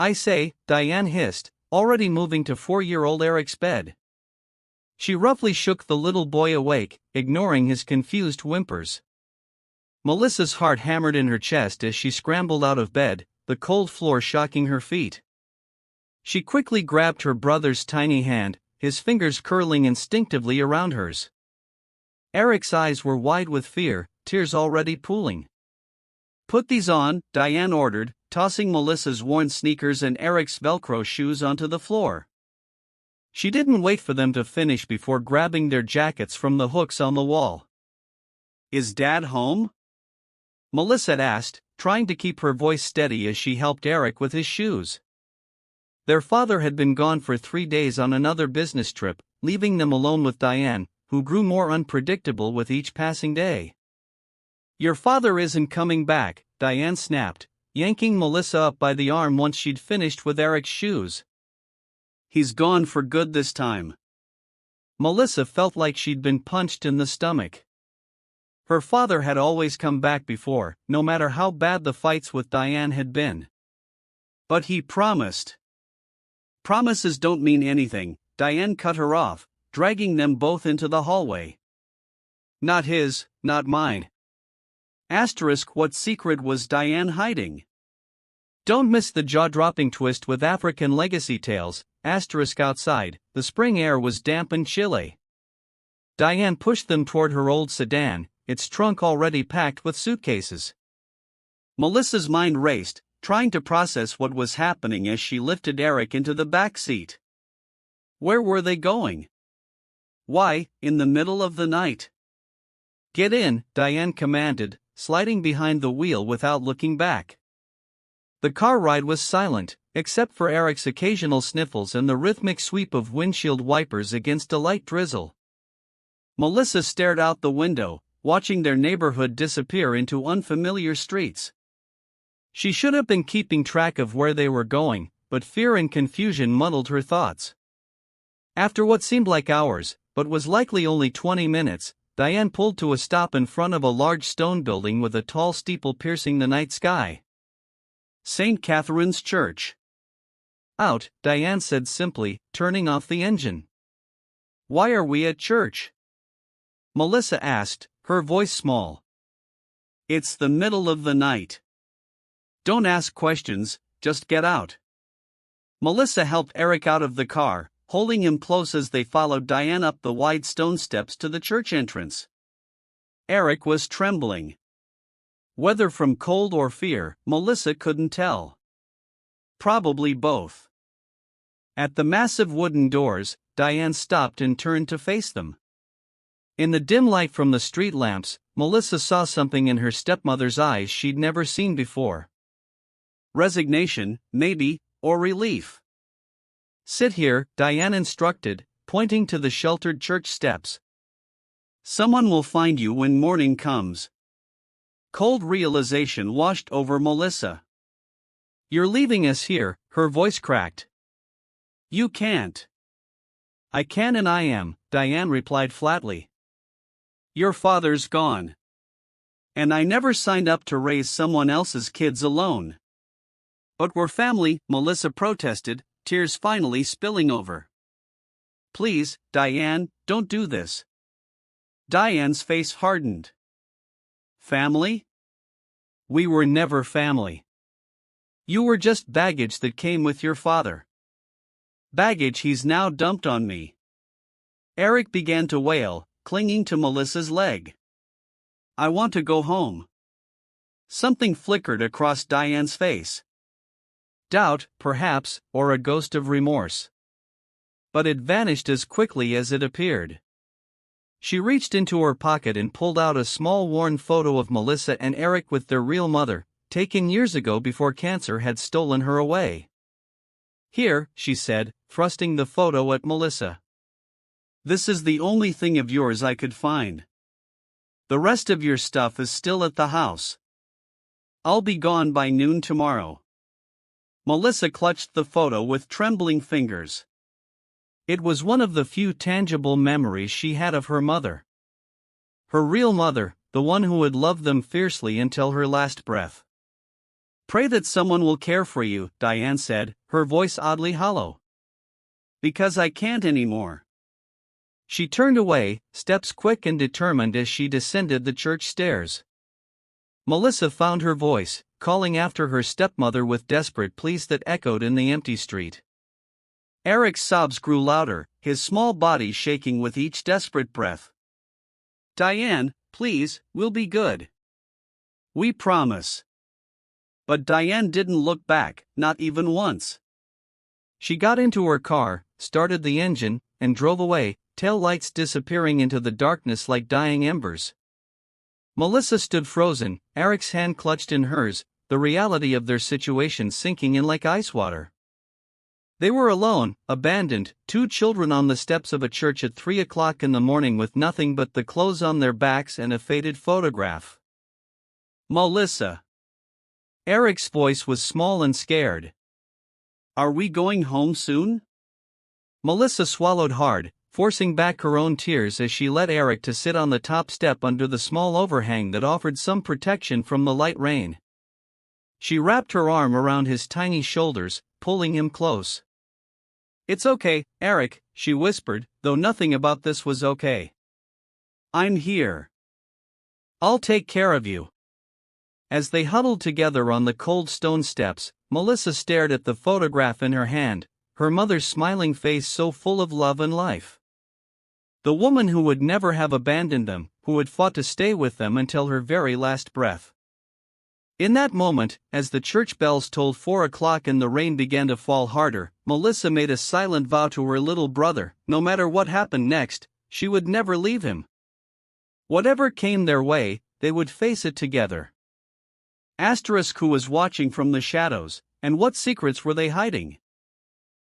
I say, Diane hissed, already moving to 4-year-old Eric's bed. She roughly shook the little boy awake, ignoring his confused whimpers. Melissa's heart hammered in her chest as she scrambled out of bed, the cold floor shocking her feet. She quickly grabbed her brother's tiny hand, his fingers curling instinctively around hers. Eric's eyes were wide with fear, tears already pooling. "Put these on," Diane ordered, tossing Melissa's worn sneakers and Eric's Velcro shoes onto the floor. She didn't wait for them to finish before grabbing their jackets from the hooks on the wall. "Is Dad home?" Melissa asked, trying to keep her voice steady as she helped Eric with his shoes. Their father had been gone for 3 days on another business trip, leaving them alone with Diane, who grew more unpredictable with each passing day. "Your father isn't coming back," Diane snapped, yanking Melissa up by the arm once she'd finished with Eric's shoes. "He's gone for good this time." Melissa felt like she'd been punched in the stomach. Her father had always come back before, no matter how bad the fights with Diane had been. "But he promised." "Promises don't mean anything," Diane cut her off, dragging them both into the hallway. "Not his, not mine." What secret was Diane hiding? Don't miss the jaw-dropping twist with African legacy tales. Outside, the spring air was damp and chilly. Diane pushed them toward her old sedan, its trunk already packed with suitcases. Melissa's mind raced, trying to process what was happening as she lifted Eric into the back seat. Where were they going? Why, in the middle of the night? "Get in," Diane commanded, sliding behind the wheel without looking back. The car ride was silent, except for Eric's occasional sniffles and the rhythmic sweep of windshield wipers against a light drizzle. Melissa stared out the window, watching their neighborhood disappear into unfamiliar streets. She should have been keeping track of where they were going, but fear and confusion muddled her thoughts. After what seemed like hours, but was likely only 20 minutes, Diane pulled to a stop in front of a large stone building with a tall steeple piercing the night sky. "St. Catherine's Church." "Out," Diane said simply, turning off the engine. "Why are we at church?" Melissa asked, her voice small. "It's the middle of the night. Don't ask questions, just get out." Melissa helped Eric out of the car, holding him close as they followed Diane up the wide stone steps to the church entrance. Eric was trembling. Whether from cold or fear, Melissa couldn't tell. Probably both. At the massive wooden doors, Diane stopped and turned to face them. In the dim light from the street lamps, Melissa saw something in her stepmother's eyes she'd never seen before. Resignation, maybe, or relief. "Sit here," Diane instructed, pointing to the sheltered church steps. "Someone will find you when morning comes." Cold realization washed over Melissa. "You're leaving us here," her voice cracked. "You can't." "I can and I am," Diane replied flatly. "Your father's gone. And I never signed up to raise someone else's kids alone." "But we're family," Melissa protested, tears finally spilling over. "Please, Diane, don't do this." Diane's face hardened. "Family? We were never family. You were just baggage that came with your father. Baggage he's now dumped on me." Eric began to wail, clinging to Melissa's leg. "I want to go home." Something flickered across Diane's face. Doubt, perhaps, or a ghost of remorse. But it vanished as quickly as it appeared. She reached into her pocket and pulled out a small worn photo of Melissa and Eric with their real mother, taken years ago before cancer had stolen her away. "Here," she said, thrusting the photo at Melissa. "This is the only thing of yours I could find. The rest of your stuff is still at the house. I'll be gone by noon tomorrow." Melissa clutched the photo with trembling fingers. It was one of the few tangible memories she had of her mother. Her real mother, the one who had loved them fiercely until her last breath. Pray that someone will care for you, Diane said, her voice oddly hollow. Because I can't anymore. She turned away, steps quick and determined as she descended the church stairs. Melissa found her voice, calling after her stepmother with desperate pleas that echoed in the empty street. Eric's sobs grew louder, his small body shaking with each desperate breath. Diane, please, we'll be good. We promise. But Diane didn't look back, not even once. She got into her car, started the engine, and drove away, tail lights disappearing into the darkness like dying embers. Melissa stood frozen, Eric's hand clutched in hers, the reality of their situation sinking in like ice water. They were alone, abandoned, two children on the steps of a church at 3 o'clock in the morning with nothing but the clothes on their backs and a faded photograph. Melissa. Eric's voice was small and scared. Are we going home soon? Melissa swallowed hard, forcing back her own tears as she led Eric to sit on the top step under the small overhang that offered some protection from the light rain. She wrapped her arm around his tiny shoulders, pulling him close. It's okay, Eric, she whispered, though nothing about this was okay. I'm here. I'll take care of you. As they huddled together on the cold stone steps, Melissa stared at the photograph in her hand, her mother's smiling face so full of love and life. The woman who would never have abandoned them, who had fought to stay with them until her very last breath. In that moment, as the church bells tolled 4 o'clock and the rain began to fall harder, Melissa made a silent vow to her little brother, no matter what happened next, she would never leave him. Whatever came their way, they would face it together. Asterisk who was watching from the shadows, and what secrets were they hiding?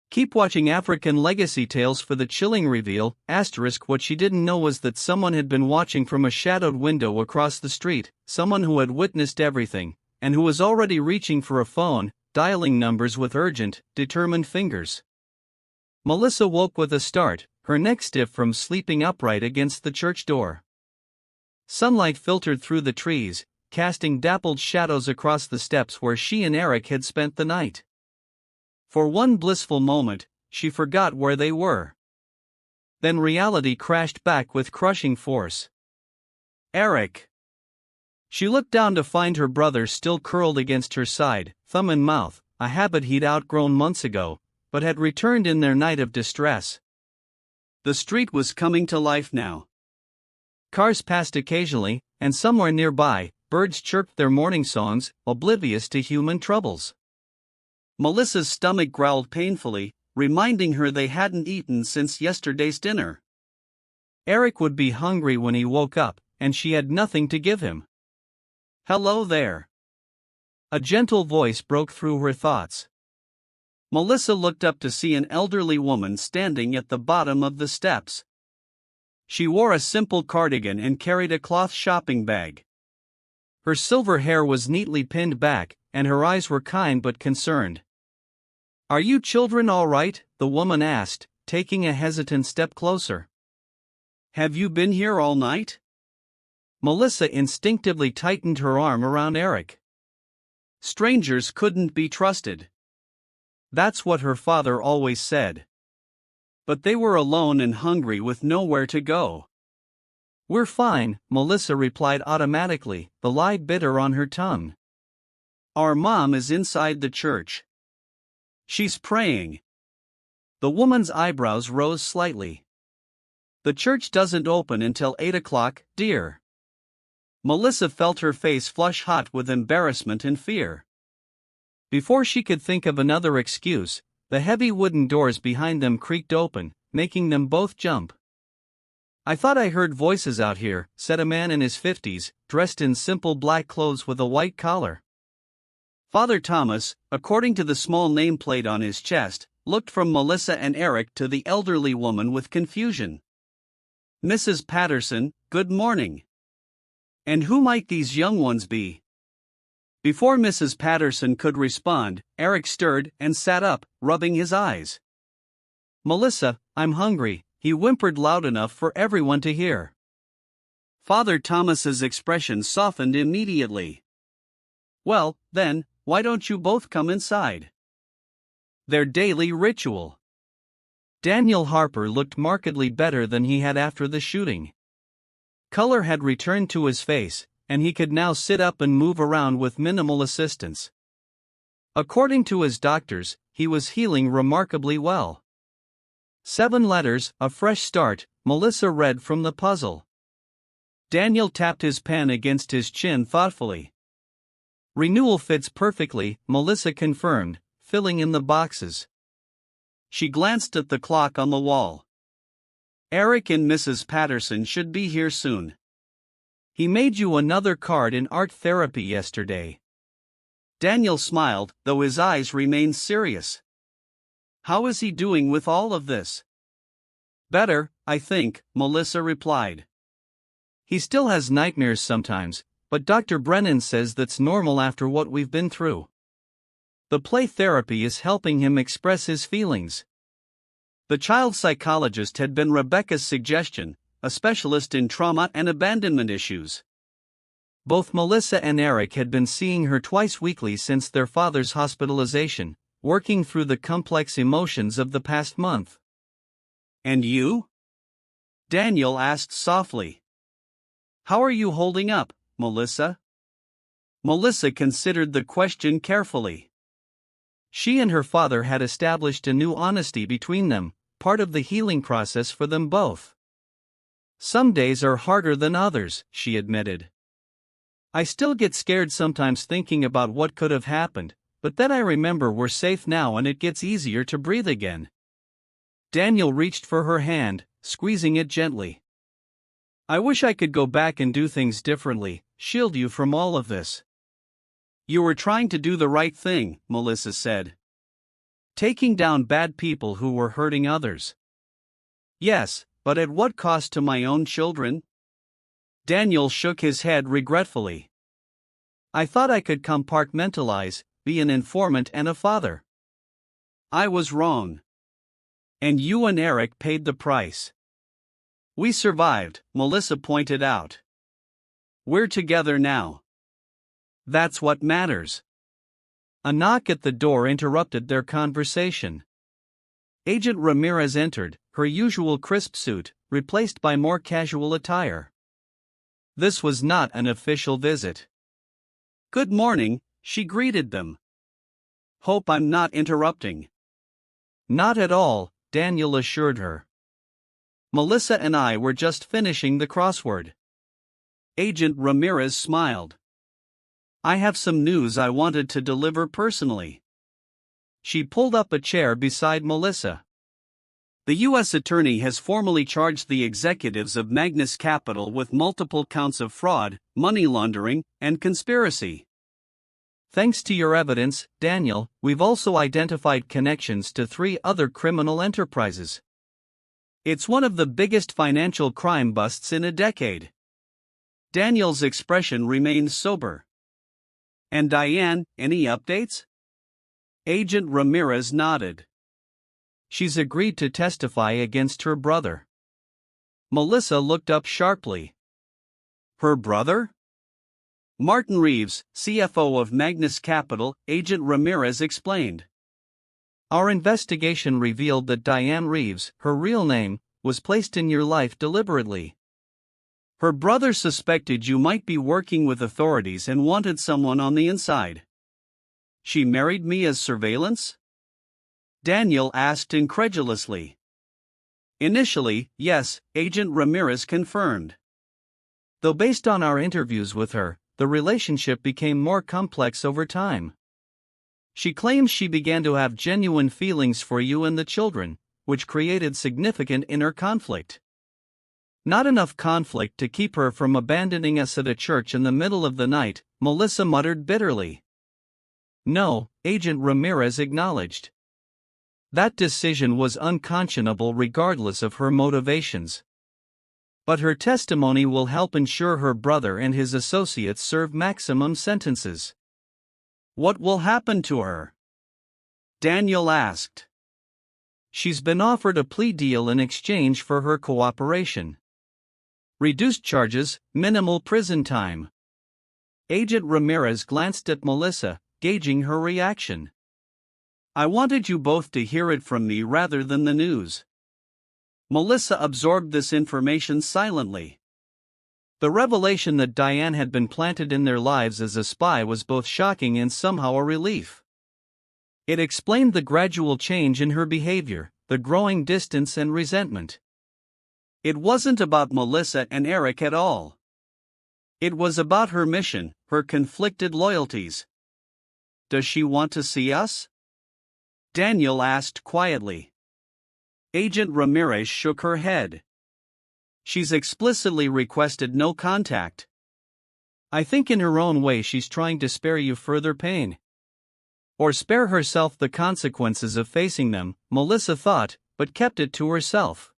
Keep watching African Legacy Tales for the chilling reveal. Asterisk what she didn't know was that someone had been watching from a shadowed window across the street, someone who had witnessed everything, and who was already reaching for a phone, dialing numbers with urgent, determined fingers. Melissa woke with a start, her neck stiff from sleeping upright against the church door. Sunlight filtered through the trees, casting dappled shadows across the steps where she and Eric had spent the night. For one blissful moment, she forgot where they were. Then reality crashed back with crushing force. Eric. She looked down to find her brother still curled against her side, thumb in mouth, a habit he'd outgrown months ago, but had returned in their night of distress. The street was coming to life now. Cars passed occasionally, and somewhere nearby, birds chirped their morning songs, oblivious to human troubles. Melissa's stomach growled painfully, reminding her they hadn't eaten since yesterday's dinner. Eric would be hungry when he woke up, and she had nothing to give him. Hello there. A gentle voice broke through her thoughts. Melissa looked up to see an elderly woman standing at the bottom of the steps. She wore a simple cardigan and carried a cloth shopping bag. Her silver hair was neatly pinned back, and her eyes were kind but concerned. Are you children all right? The woman asked, taking a hesitant step closer. Have you been here all night? Melissa instinctively tightened her arm around Eric. Strangers couldn't be trusted. That's what her father always said. But they were alone and hungry with nowhere to go. We're fine, Melissa replied automatically, the lie bitter on her tongue. Our mom is inside the church. She's praying. The woman's eyebrows rose slightly. The church doesn't open until 8 o'clock, dear. Melissa felt her face flush hot with embarrassment and fear. Before she could think of another excuse, the heavy wooden doors behind them creaked open, making them both jump. I thought I heard voices out here, said a man in his 50s, dressed in simple black clothes with a white collar. Father Thomas, according to the small nameplate on his chest, looked from Melissa and Eric to the elderly woman with confusion. Mrs. Patterson, good morning. And who might these young ones be? Before Mrs. Patterson could respond, Eric stirred and sat up, rubbing his eyes. Melissa, I'm hungry, he whimpered loud enough for everyone to hear. Father Thomas's expression softened immediately. Well, then, why don't you both come inside? Their daily ritual. Daniel Harper looked markedly better than he had after the shooting. Color had returned to his face, and he could now sit up and move around with minimal assistance. According to his doctors, he was healing remarkably well. 7 letters, a fresh start, Melissa read from the puzzle. Daniel tapped his pen against his chin thoughtfully. Renewal fits perfectly, Melissa confirmed, filling in the boxes. She glanced at the clock on the wall. Eric and Mrs. Patterson should be here soon. He made you another card in art therapy yesterday. Daniel smiled, though his eyes remained serious. How is he doing with all of this? Better, I think, Melissa replied. He still has nightmares sometimes, but Dr. Brennan says that's normal after what we've been through. The play therapy is helping him express his feelings. The child psychologist had been Rebecca's suggestion, a specialist in trauma and abandonment issues. Both Melissa and Eric had been seeing her twice weekly since their father's hospitalization, working through the complex emotions of the past month. And you? Daniel asked softly. How are you holding up, Melissa? Melissa considered the question carefully. She and her father had established a new honesty between them, part of the healing process for them both. Some days are harder than others, she admitted. I still get scared sometimes thinking about what could have happened, but then I remember we're safe now and it gets easier to breathe again. Daniel reached for her hand, squeezing it gently. I wish I could go back and do things differently, shield you from all of this. You were trying to do the right thing, Melissa said. Taking down bad people who were hurting others. Yes, but at what cost to my own children? Daniel shook his head regretfully. I thought I could compartmentalize, be an informant and a father. I was wrong. And you and Eric paid the price. We survived, Melissa pointed out. We're together now. That's what matters. A knock at the door interrupted their conversation. Agent Ramirez entered, her usual crisp suit, replaced by more casual attire. This was not an official visit. Good morning, she greeted them. Hope I'm not interrupting. Not at all, Daniel assured her. Melissa and I were just finishing the crossword. Agent Ramirez smiled. I have some news I wanted to deliver personally. She pulled up a chair beside Melissa. The U.S. Attorney has formally charged the executives of Magnus Capital with multiple counts of fraud, money laundering, and conspiracy. Thanks to your evidence, Daniel, we've also identified connections to 3 other criminal enterprises. It's one of the biggest financial crime busts in a decade. Daniel's expression remained sober. And Diane, any updates? Agent Ramirez nodded. She's agreed to testify against her brother. Melissa looked up sharply. Her brother? Martin Reeves, CFO of Magnus Capital, Agent Ramirez explained. Our investigation revealed that Diane Reeves, her real name, was placed in your life deliberately. Her brother suspected you might be working with authorities and wanted someone on the inside. She married me as surveillance? Daniel asked incredulously. Initially, yes, Agent Ramirez confirmed. Though based on our interviews with her, the relationship became more complex over time. She claims she began to have genuine feelings for you and the children, which created significant inner conflict. Not enough conflict to keep her from abandoning us at a church in the middle of the night, Melissa muttered bitterly. No, Agent Ramirez acknowledged. That decision was unconscionable regardless of her motivations. But her testimony will help ensure her brother and his associates serve maximum sentences. What will happen to her? Daniel asked. She's been offered a plea deal in exchange for her cooperation. Reduced charges, minimal prison time. Agent Ramirez glanced at Melissa, gauging her reaction. "I wanted you both to hear it from me rather than the news." Melissa absorbed this information silently. The revelation that Diane had been planted in their lives as a spy was both shocking and somehow a relief. It explained the gradual change in her behavior, the growing distance and resentment. It wasn't about Melissa and Eric at all. It was about her mission, her conflicted loyalties. "Does she want to see us?" Daniel asked quietly. Agent Ramirez shook her head. "She's explicitly requested no contact. I think in her own way she's trying to spare you further pain. Or spare herself the consequences of facing them," Melissa thought, but kept it to herself.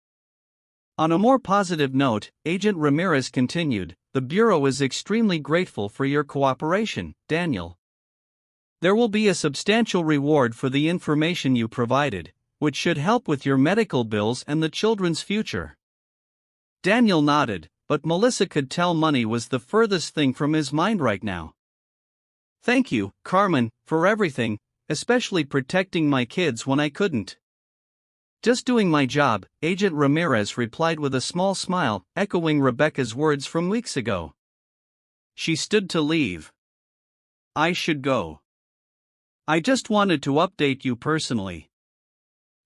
On a more positive note, Agent Ramirez continued, "The Bureau is extremely grateful for your cooperation, Daniel. There will be a substantial reward for the information you provided, which should help with your medical bills and the children's future." Daniel nodded, but Melissa could tell money was the furthest thing from his mind right now. "Thank you, Carmen, for everything, especially protecting my kids when I couldn't." "Just doing my job," Agent Ramirez replied with a small smile, echoing Rebecca's words from weeks ago. She stood to leave. "I should go. I just wanted to update you personally.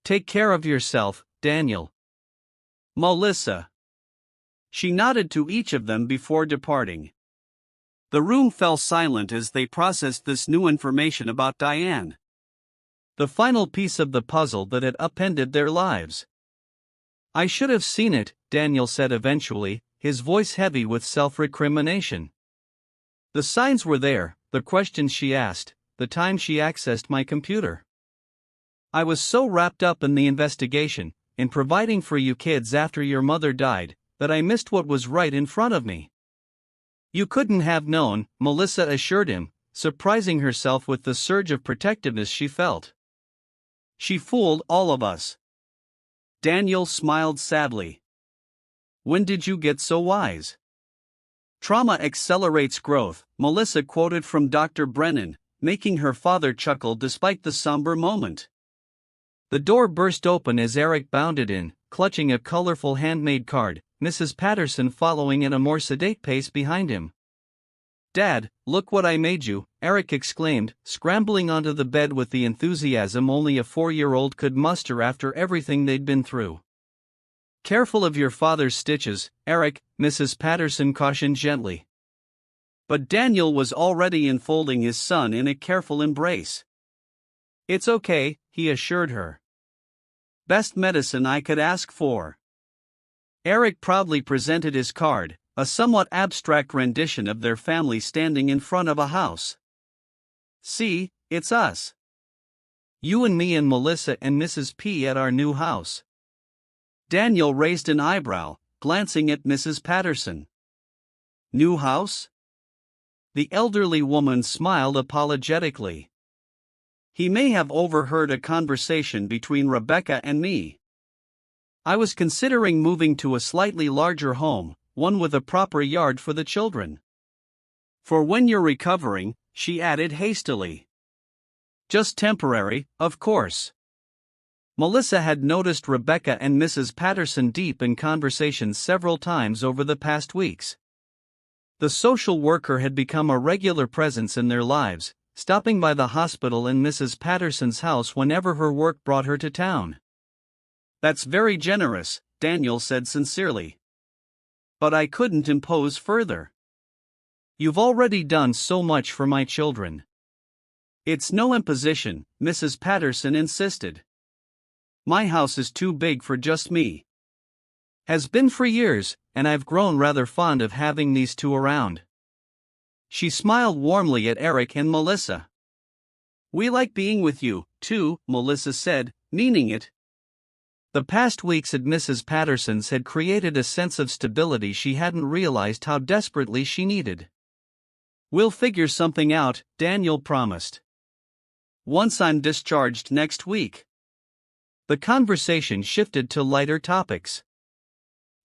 Take care of yourself, Daniel." "Melissa." She nodded to each of them before departing. The room fell silent as they processed this new information about Diane. The final piece of the puzzle that had upended their lives. "I should have seen it," Daniel said eventually, his voice heavy with self-recrimination. "The signs were there, the questions she asked, the time she accessed my computer. I was so wrapped up in the investigation, in providing for you kids after your mother died, that I missed what was right in front of me." "You couldn't have known," Melissa assured him, surprising herself with the surge of protectiveness she felt. "She fooled all of us." Daniel smiled sadly. "When did you get so wise?" "Trauma accelerates growth," Melissa quoted from Dr. Brennan, making her father chuckle despite the somber moment. The door burst open as Eric bounded in, clutching a colorful handmade card, Mrs. Patterson following at a more sedate pace behind him. "Dad, look what I made you," Eric exclaimed, scrambling onto the bed with the enthusiasm only a 4-year-old could muster after everything they'd been through. "Careful of your father's stitches, Eric," Mrs. Patterson cautioned gently. But Daniel was already enfolding his son in a careful embrace. "It's okay," he assured her. "Best medicine I could ask for." Eric proudly presented his card, a somewhat abstract rendition of their family standing in front of a house. "See, it's us. You and me and Melissa and Mrs. P at our new house." Daniel raised an eyebrow, glancing at Mrs. Patterson. "New house?" The elderly woman smiled apologetically. "He may have overheard a conversation between Rebecca and me. I was considering moving to a slightly larger home, one with a proper yard for the children. For when you're recovering," she added hastily. "Just temporary, of course." Melissa had noticed Rebecca and Mrs. Patterson deep in conversation several times over the past weeks. The social worker had become a regular presence in their lives, stopping by the hospital and Mrs. Patterson's house whenever her work brought her to town. "That's very generous," Daniel said sincerely. "But I couldn't impose further. You've already done so much for my children." "It's no imposition," Mrs. Patterson insisted. "My house is too big for just me. Has been for years, and I've grown rather fond of having these two around." She smiled warmly at Eric and Melissa. "We like being with you, too," Melissa said, meaning it. The past weeks at Mrs. Patterson's had created a sense of stability she hadn't realized how desperately she needed. "We'll figure something out," Daniel promised. "Once I'm discharged next week." The conversation shifted to lighter topics.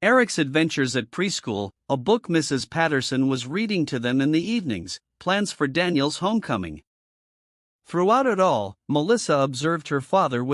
Eric's adventures at preschool, a book Mrs. Patterson was reading to them in the evenings, plans for Daniel's homecoming. Throughout it all, Melissa observed her father with